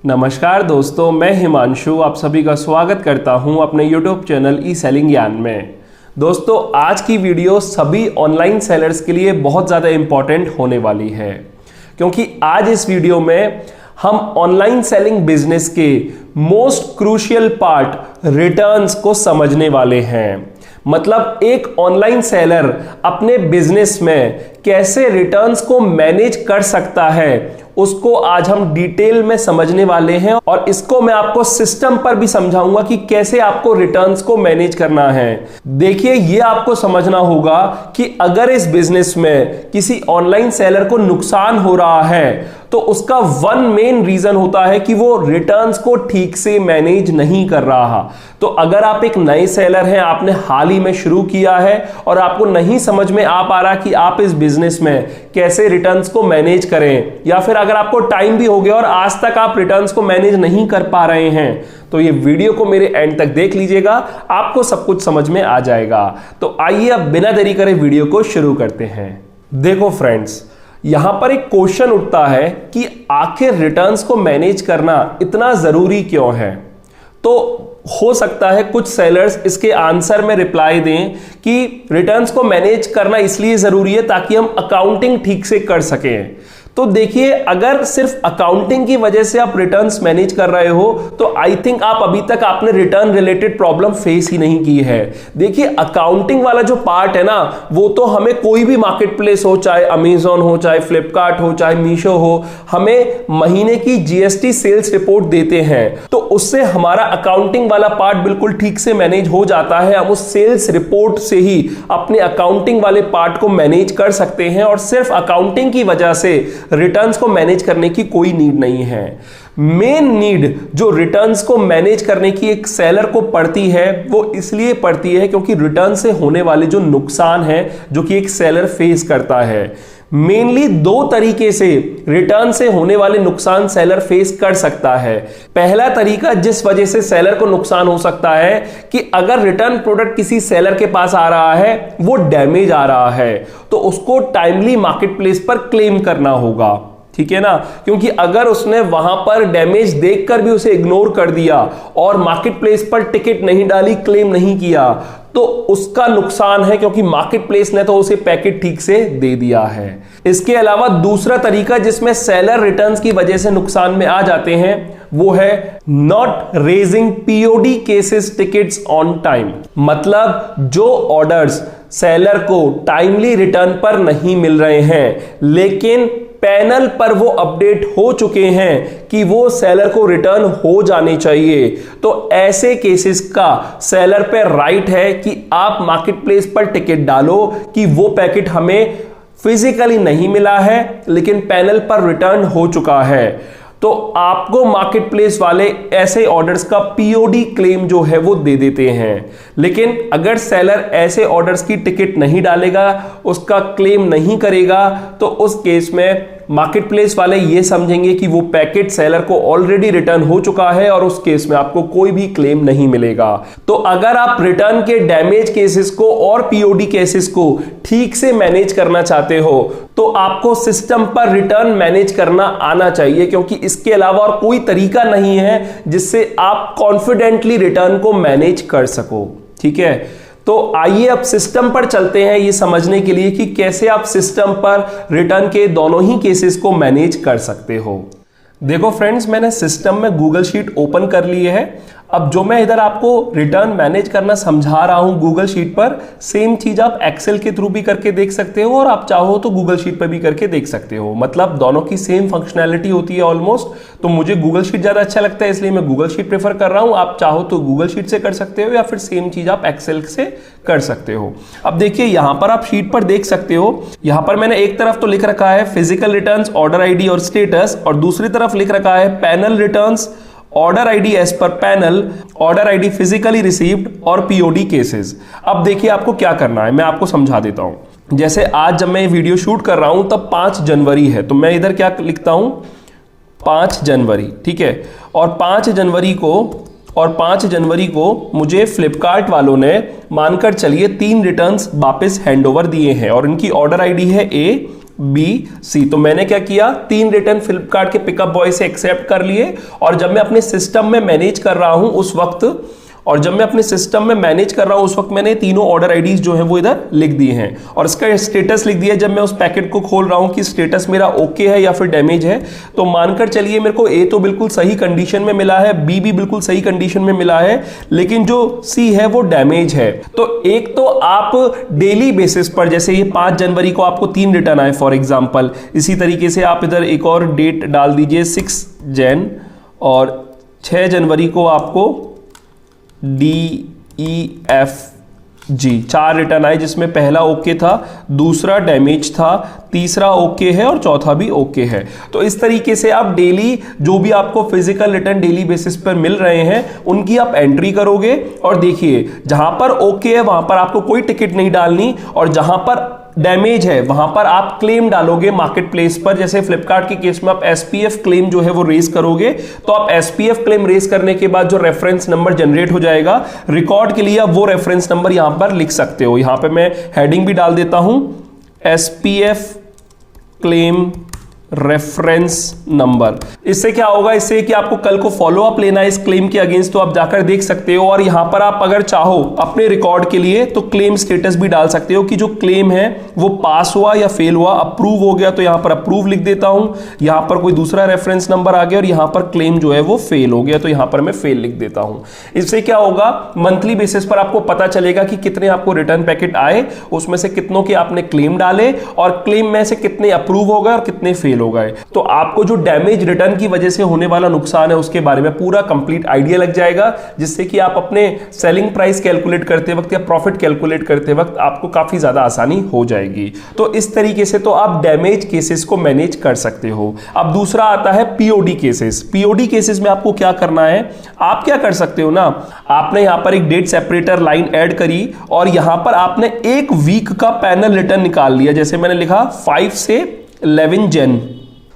नमस्कार दोस्तों, मैं हिमांशु आप सभी का स्वागत करता हूं अपने YouTube चैनल ई सेलिंग ज्ञान में। दोस्तों, आज की वीडियो सभी ऑनलाइन सेलर्स के लिए बहुत ज़्यादा इम्पॉर्टेंट होने वाली है, क्योंकि आज इस वीडियो में हम ऑनलाइन सेलिंग बिजनेस के मोस्ट क्रूशियल पार्ट रिटर्न्स को समझने वाले हैं। मतलब एक ऑनलाइन सेलर अपने बिजनेस में कैसे रिटर्न्स को मैनेज कर सकता है, उसको आज हम डिटेल में समझने वाले हैं और इसको मैं आपको सिस्टम पर भी समझाऊंगा कि कैसे आपको रिटर्न्स को मैनेज करना है। देखिए, ये आपको समझना होगा कि अगर इस बिजनेस में किसी ऑनलाइन सेलर को नुकसान हो रहा है तो उसका वन मेन रीजन होता है कि वो रिटर्न्स को ठीक से मैनेज नहीं कर रहा। तो अगर आप एक नए सेलर हैं, आपने हाल ही में शुरू किया है और आपको नहीं समझ में आ पा रहा कि आप इस बिजनेस में कैसे रिटर्न्स को मैनेज करें, या फिर अगर आपको टाइम भी हो गया और आज तक आप रिटर्न्स को मैनेज नहीं कर पा रहे हैं, तो ये वीडियो को मेरे एंड तक देख लीजिएगा, आपको सब कुछ समझ में आ जाएगा। तो आइए अब बिना देरी करे वीडियो को शुरू करते हैं। देखो फ्रेंड्स, यहां पर एक क्वेश्चन उठता है कि आखिर रिटर्न्स को मैनेज करना इतना जरूरी क्यों है। तो हो सकता है कुछ सेलर्स इसके आंसर में रिप्लाई दें कि रिटर्न्स को मैनेज करना इसलिए जरूरी है ताकि हम अकाउंटिंग ठीक से कर सकें। तो देखिए, अगर सिर्फ अकाउंटिंग की वजह से आप रिटर्न्स मैनेज कर रहे हो तो आई थिंक आप अभी तक आपने रिटर्न रिलेटेड प्रॉब्लम फेस ही नहीं की है। देखिए, अकाउंटिंग वाला जो पार्ट है ना, वो तो हमें कोई भी मार्केट प्लेस हो, चाहे अमेजॉन हो, चाहे फ्लिपकार्ट हो, चाहे मीशो हो, हमें महीने की जीएसटी सेल्स रिपोर्ट देते हैं, तो उससे हमारा अकाउंटिंग वाला पार्ट बिल्कुल ठीक से मैनेज हो जाता है। हम उस सेल्स रिपोर्ट से ही अपने अकाउंटिंग वाले पार्ट को मैनेज कर सकते हैं और सिर्फ अकाउंटिंग की वजह से रिटर्न्स को मैनेज करने की कोई नीड नहीं है। मेन नीड जो रिटर्न्स को मैनेज करने की एक सेलर को पड़ती है, वो इसलिए पड़ती है क्योंकि रिटर्न से होने वाले जो नुकसान है जो कि एक सेलर फेस करता है, मेनली दो तरीके से रिटर्न से होने वाले नुकसान सेलर फेस कर सकता है। पहला तरीका जिस वजह से सेलर को नुकसान हो सकता है कि अगर रिटर्न प्रोडक्ट किसी सेलर के पास आ रहा है, वो डैमेज आ रहा है, तो उसको टाइमली मार्केट प्लेस पर क्लेम करना होगा। ठीक है ना, क्योंकि अगर उसने वहां पर डैमेज देखकर भी उसे इग्नोर कर दिया और मार्केट प्लेस पर टिकट नहीं डाली, क्लेम नहीं किया, तो उसका नुकसान है, क्योंकि मार्केट प्लेस ने तो उसे पैकेट ठीक से दे दिया है। इसके अलावा दूसरा तरीका जिसमें सेलर रिटर्न्स की वजह से नुकसान में आ जाते हैं, वो है not raising POD cases tickets on time. मतलब जो ऑर्डर्स सेलर को टाइमली रिटर्न पर नहीं मिल रहे हैं, लेकिन पैनल पर वो अपडेट हो चुके हैं कि वो सेलर को रिटर्न हो जाने चाहिए, तो ऐसे केसेस का सेलर पे राइट है कि आप मार्केट प्लेस पर टिकट डालो कि वो पैकेट हमें फिजिकली नहीं मिला है लेकिन पैनल पर रिटर्न हो चुका है। तो आपको मार्केट प्लेस वाले ऐसे ऑर्डर्स का पीओडी क्लेम जो है वो दे देते हैं। लेकिन अगर सेलर ऐसे ऑर्डर्स की टिकट नहीं डालेगा, उसका क्लेम नहीं करेगा, तो उस केस में मार्केट प्लेस वाले ये समझेंगे कि वो पैकेट सेलर को ऑलरेडी रिटर्न हो चुका है और उस केस में आपको कोई भी क्लेम नहीं मिलेगा। तो अगर आप रिटर्न के डैमेज केसेस को और पीओडी केसेस को ठीक से मैनेज करना चाहते हो, तो आपको सिस्टम पर रिटर्न मैनेज करना आना चाहिए, क्योंकि इसके अलावा और कोई तरीका नहीं है जिससे आप कॉन्फिडेंटली रिटर्न को मैनेज कर सको। ठीक है, तो आइए अब सिस्टम पर चलते हैं ये समझने के लिए कि कैसे आप सिस्टम पर रिटर्न के दोनों ही केसेस को मैनेज कर सकते हो। देखो फ्रेंड्स, मैंने सिस्टम में गूगल शीट ओपन कर ली है। अब जो मैं इधर आपको रिटर्न मैनेज करना समझा रहा हूं गूगल शीट पर, सेम चीज आप एक्सेल के थ्रू भी करके देख सकते हो और आप चाहो तो गूगल शीट पर भी करके देख सकते हो। मतलब दोनों की सेम फंक्शनैलिटी होती है ऑलमोस्ट। तो मुझे गूगल शीट ज्यादा अच्छा लगता है, इसलिए मैं गूगल शीट प्रेफर कर रहा हूं। आप चाहो तो गूगल शीट से कर सकते हो या फिर सेम चीज आप एक्सेल से कर सकते हो। अब देखिए, यहां पर आप शीट पर देख सकते हो, यहां पर मैंने एक तरफ तो लिख रखा है फिजिकल रिटर्न्स, ऑर्डर आईडी और स्टेटस, और दूसरी तरफ लिख रखा है panel returns, order ID as per panel, order ID physically received और पीओडी केसेस। अब देखिए आपको क्या करना है, मैं आपको समझा देता हूं। जैसे आज जब मैं वीडियो शूट कर रहा हूं तब 5 जनवरी है, तो मैं इधर क्या लिखता हूं, 5 जनवरी। ठीक है, और 5 जनवरी को मुझे फ्लिपकार्ट वालों ने मानकर चलिए 3 रिटर्न्स वापस हैंड ओवर दिए हैं और इनकी ऑर्डर आईडी है ए बी, सी। तो मैंने क्या किया, 3 रिटर्न फ्लिपकार्ट के पिकअप बॉय से एक्सेप्ट कर लिए, और जब मैं अपने सिस्टम में मैनेज कर रहा हूं उस वक्त मैंने तीनों ऑर्डर आईडीज जो है वो इधर लिख दिए हैं, और इसका स्टेटस लिख दिया जब मैं उस पैकेट को खोल रहा हूं कि स्टेटस मेरा ओके है या फिर डैमेज है। तो मानकर चलिए मेरे को ए तो बिल्कुल सही कंडीशन में मिला है, बी भी बिल्कुल सही कंडीशन में मिला है, लेकिन जो सी है वो डैमेज है। तो एक तो आप डेली बेसिस पर, जैसे ये 5 जनवरी को आपको 3 रिटर्न आए फॉर एग्जाम्पल, इसी तरीके से आप इधर एक और डेट डाल दीजिए 6 जैन, और 6 जनवरी को आपको DEFG 4 रिटर्न आए, जिसमें पहला ओके था, दूसरा डैमेज था, तीसरा ओके है और चौथा भी ओके है। तो इस तरीके से आप डेली जो भी आपको फिजिकल रिटर्न डेली बेसिस पर मिल रहे हैं उनकी आप एंट्री करोगे, और देखिए जहां पर ओके है वहां पर आपको कोई टिकट नहीं डालनी, और जहां पर डैमेज है वहां पर आप क्लेम डालोगे मार्केट प्लेस पर। जैसे फ्लिपकार्ट के केस में आप SPF क्लेम जो है वो रेज करोगे, तो आप SPF क्लेम रेज करने के बाद जो रेफरेंस नंबर जनरेट हो जाएगा रिकॉर्ड के लिए, आप वो रेफरेंस नंबर यहां पर लिख सकते हो। यहां पे मैं हेडिंग भी डाल देता हूं, SPF क्लेम रेफरेंस नंबर। इससे क्या होगा, इससे कि आपको कल को फॉलो अप लेना है इस क्लेम के अगेंस्ट, तो आप जाकर देख सकते हो, और यहां पर आप अगर चाहो अपने रिकॉर्ड के लिए तो क्लेम स्टेटस भी डाल सकते हो कि जो क्लेम है वो पास हुआ या फेल हुआ। अप्रूव हो गया तो यहां पर अप्रूव लिख देता हूं, यहां पर कोई दूसरा रेफरेंस नंबर आ गया और यहां पर क्लेम जो है वो फेल हो गया तो यहां पर मैं फेल लिख देता हूं। इससे क्या होगा, मंथली बेसिस पर आपको पता चलेगा कि कितने आपको रिटर्न पैकेट आए, उसमें से कितनों के आपने क्लेम डाले, और क्लेम में से कितने अप्रूव हो गए और कितने फेल हो गए। तो आपको जो डैमेज रिटर्न की वजह से होने वाला नुकसान है उसके बारे में पूरा कंप्लीट आइडिया लग जाएगा, जिससे कि आप अपने सेलिंग प्राइस कैलकुलेट करते वक्त या प्रॉफिट कैलकुलेट करते वक्त आपको काफी ज्यादा आसानी हो जाएगी। तो इस तरीके से तो आप डैमेज केसेस को मैनेज कर सकते हो। अब दूसरा आता है POD केसेस। POD केसेस में आपको क्या करना है, आप क्या कर सकते हो ना, आपने यहां पर एक डेट सेपरेटर लाइन ऐड करी, और यहां पर आपने 1 वीक का पैनल रिटर्न निकाल लिया। जैसे मैंने लिखा 5 से 11 जन,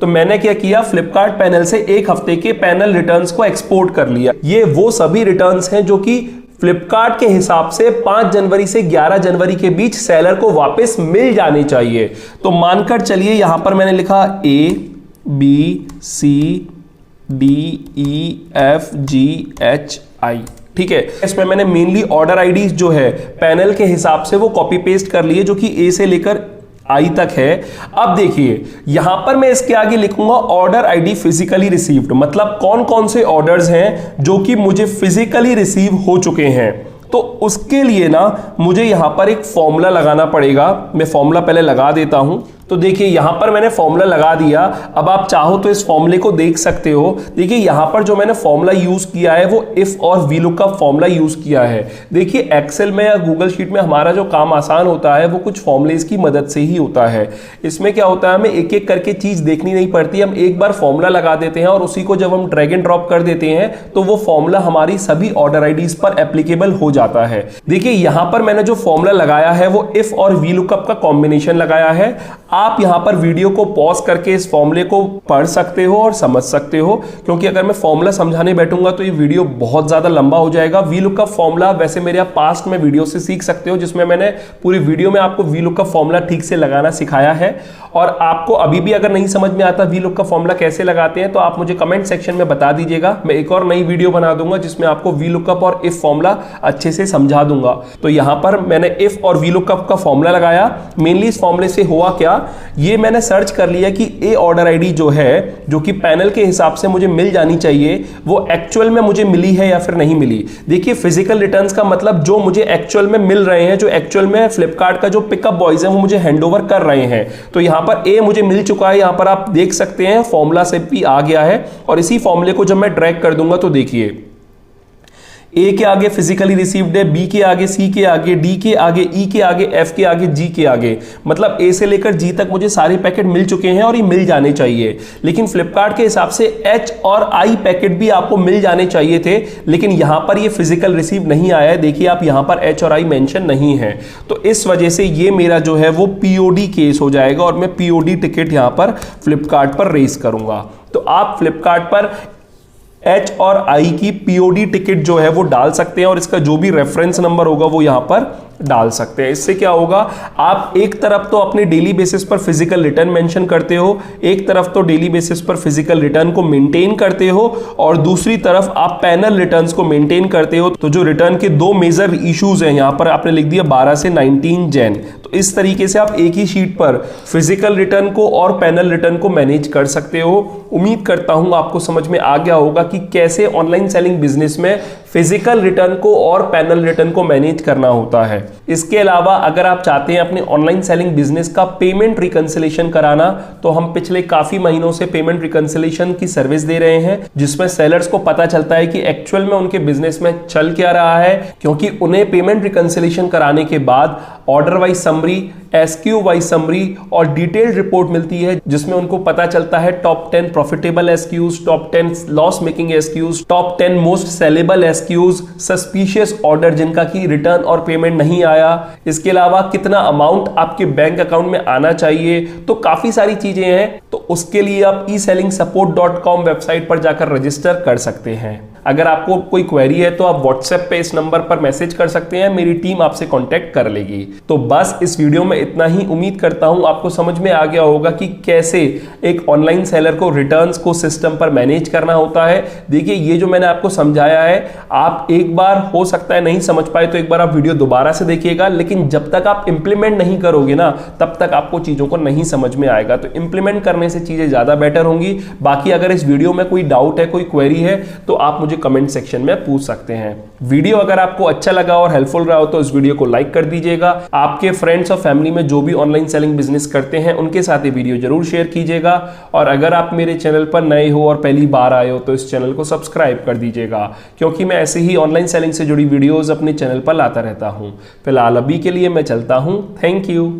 तो मैंने क्या किया, फ्लिपकार्ट पैनल से 1 हफ्ते के पैनल रिटर्न्स को एक्सपोर्ट कर लिया। ये वो सभी रिटर्न्स हैं जो कि फ्लिपकार्ट के हिसाब से 5 जनवरी से 11 जनवरी के बीच सेलर को वापस मिल जानी चाहिए। तो मानकर चलिए यहां पर मैंने लिखा ABCDEFGHI, ठीक है। इसमें मैंने मेनली ऑर्डर आईडीज जो है पैनल के हिसाब से वो कॉपी पेस्ट कर लिए, जो कि A से लेकर आई तक है। अब देखिए यहां पर मैं इसके आगे लिखूंगा ऑर्डर आईडी फिजिकली रिसीव्ड, मतलब कौन कौन से ऑर्डर्स हैं जो कि मुझे फिजिकली रिसीव हो चुके हैं। तो उसके लिए ना मुझे यहां पर एक फॉर्मूला लगाना पड़ेगा। मैं फॉर्मूला पहले लगा देता हूं। तो देखिए यहां पर मैंने फॉर्मूला लगा दिया। अब आप चाहो तो इस फॉर्मूले को देख सकते हो। देखिए यहां पर जो मैंने फॉर्मूला यूज किया है वो इफ और VLOOKUP का फॉर्मूला यूज किया है। देखिए एक्सेल में या गूगल शीट में हमारा जो काम आसान होता है वो कुछ फॉर्मूलेस की मदद से ही होता है। इसमें क्या होता है, हमें एक एक करके चीज देखनी नहीं पड़ती। हम एक बार फॉर्मूला लगा देते हैं और उसी को जब हम ड्रैग एंड ड्रॉप कर देते हैं तो वो फॉर्मूला हमारी सभी ऑर्डर आईडीज पर एप्लीकेबल हो जाता है। देखिए यहां पर मैंने जो फॉर्मूला लगाया है वो इफ और VLOOKUP का कॉम्बिनेशन लगाया है। आप यहां पर वीडियो को पॉज करके इस फॉर्मूले को पढ़ सकते हो और समझ सकते हो, क्योंकि अगर मैं फॉर्मूला समझाने बैठूंगा तो ये वीडियो बहुत ज्यादा लंबा हो जाएगा। VLOOKUP फॉर्मूला वैसे मेरे आप पास्ट में वीडियो से सीख सकते हो, जिसमें मैंने पूरी वीडियो में आपको VLOOKUP फॉर्मूला ठीक से लगाना सिखाया है। और आपको अभी भी अगर नहीं समझ में आता VLOOKUP फॉर्मूला कैसे लगाते हैं तो आप मुझे कमेंट सेक्शन में बता दीजिएगा। मैं एक और नई वीडियो बना दूंगा जिसमें आपको VLOOKUP और इफ फॉर्मूला अच्छे से समझा दूंगा। तो यहां पर मैंने इफ और VLOOKUP का फॉर्मूला लगाया। मेनली इस फॉर्मूले से हुआ क्या, ये मैंने सर्च कर लिया कि ए ऑर्डर आईडी जो है, जो कि पैनल के हिसाब से मुझे मिल जानी चाहिए, वो एक्चुअल में मुझे मिली है या फिर नहीं मिली। देखिए फिजिकल रिटर्न्स का मतलब जो मुझे एक्चुअल में मिल रहे हैं, जो एक्चुअल में फ्लिपकार्ट का जो पिकअप बॉयज हैं वो मुझे हैंडओवर कर रहे हैं। तो यहां पर ए मुझे मिल चुका है, यहां पर आप देख सकते हैं फॉर्मूला से भी आ गया है। और इसी फॉर्मूले को जब मैं ड्रैग कर दूंगा तो देखिए ए के आगे फिजिकली रिसीव्ड है, बी के आगे, सी के आगे, डी के आगे, ई के आगे, एफ के आगे, जी के आगे, मतलब ए से लेकर जी तक मुझे सारे पैकेट मिल चुके हैं और ये मिल जाने चाहिए। लेकिन फ्लिपकार्ट के हिसाब से एच और आई पैकेट भी आपको मिल जाने चाहिए थे, लेकिन यहां पर ये फिजिकल रिसीव नहीं आया है। देखिए आप यहां पर एच और आई मेंशन नहीं है, तो इस वजह से ये मेरा जो है वो पीओडी केस हो जाएगा और मैं पीओडी टिकट यहां पर फ्लिपकार्ट पर रेस करूंगा। तो आप फ्लिपकार्ट पर एच और आई की पीओडी टिकट जो है वो डाल सकते हैं और इसका जो भी रेफरेंस नंबर होगा वो यहां पर डाल सकते हैं। इससे क्या होगा, आप एक तरफ तो अपने डेली बेसिस पर फिजिकल रिटर्न मेंशन करते हो, एक तरफ तो डेली बेसिस पर फिजिकल रिटर्न को मेंटेन करते हो और दूसरी तरफ आप पैनल रिटर्न्स को मेंटेन करते हो। तो जो रिटर्न के दो मेजर इश्यूज हैं, यहां पर आपने लिख दिया 12 से 19 जैन। तो इस तरीके से आप एक ही शीट पर फिजिकल रिटर्न को और पैनल रिटर्न को मैनेज कर सकते हो। उम्मीद करता हूं आपको समझ में आ गया होगा कि कैसे ऑनलाइन सेलिंग बिजनेस में फिजिकल रिटर्न को और पैनल रिटर्न को मैनेज करना होता है। इसके अलावा अगर आप चाहते हैं अपने ऑनलाइन सेलिंग बिजनेस का पेमेंट रिकंसिलेशन कराना, तो हम पिछले काफी महीनों से पेमेंट रिकंसिलेशन की सर्विस दे रहे हैं, जिसमें सेलर्स को पता चलता है कि एक्चुअल में उनके बिजनेस में चल क्या रहा है, क्योंकि उन्हें पेमेंट रिकंसिलेशन कराने के बाद order wise summary, SQ wise summary और डिटेल्ड रिपोर्ट मिलती है, जिसमें उनको पता चलता है top 10 profitable SKUs, top 10 loss making SKUs, top 10 most saleable SKUs, suspicious order जिनका की रिटर्न और पेमेंट नहीं आया, इसके अलावा कितना अमाउंट आपके बैंक अकाउंट में आना चाहिए। तो काफी सारी चीजें हैं। तो उसके लिए आप eSellingSupport.com वेबसाइट पर जाकर रजिस्टर कर सकते हैं। अगर आपको कोई क्वेरी है तो आप व्हाट्सएप पे इस नंबर पर मैसेज कर सकते हैं, मेरी टीम आपसे कांटेक्ट कर लेगी। तो बस इस वीडियो में इतना ही। उम्मीद करता हूं आपको समझ में आ गया होगा कि कैसे एक ऑनलाइन सेलर को रिटर्न्स को सिस्टम पर मैनेज करना होता है। देखिए, ये जो मैंने आपको समझाया है, आप एक बार हो सकता है नहीं समझ पाए तो एक बार आप वीडियो दोबारा से देखिएगा, लेकिन जब तक आप इंप्लीमेंट नहीं करोगे ना, तब तक आपको चीजों को नहीं समझ में आएगा। तो इंप्लीमेंट करने से चीजें ज्यादा बेटर होंगी। बाकी अगर इस वीडियो में कोई डाउट है, कोई क्वेरी है, तो आप मुझे कमेंट सेक्शन में पूछ सकते हैं। वीडियो अगर आपको अच्छा लगा और हेल्पफुल रहा हो तो इस वीडियो को लाइक कर दीजिएगा। आपके फ्रेंड्स और फैमिली में जो भी ऑनलाइन सेलिंग बिजनेस करते हैं, उनके साथ ये वीडियो जरूर शेयर कीजिएगा। और अगर आप मेरे चैनल पर नए हो और पहली बार आए हो तो इस चैनल को सब्सक्राइब कर दीजिएगा, क्योंकि मैं ऐसे ही ऑनलाइन सेलिंग से जुड़ी वीडियोस अपने चैनल पर लाता रहता हूं। फिलहाल अभी के लिए मैं चलता हूं। Thank you.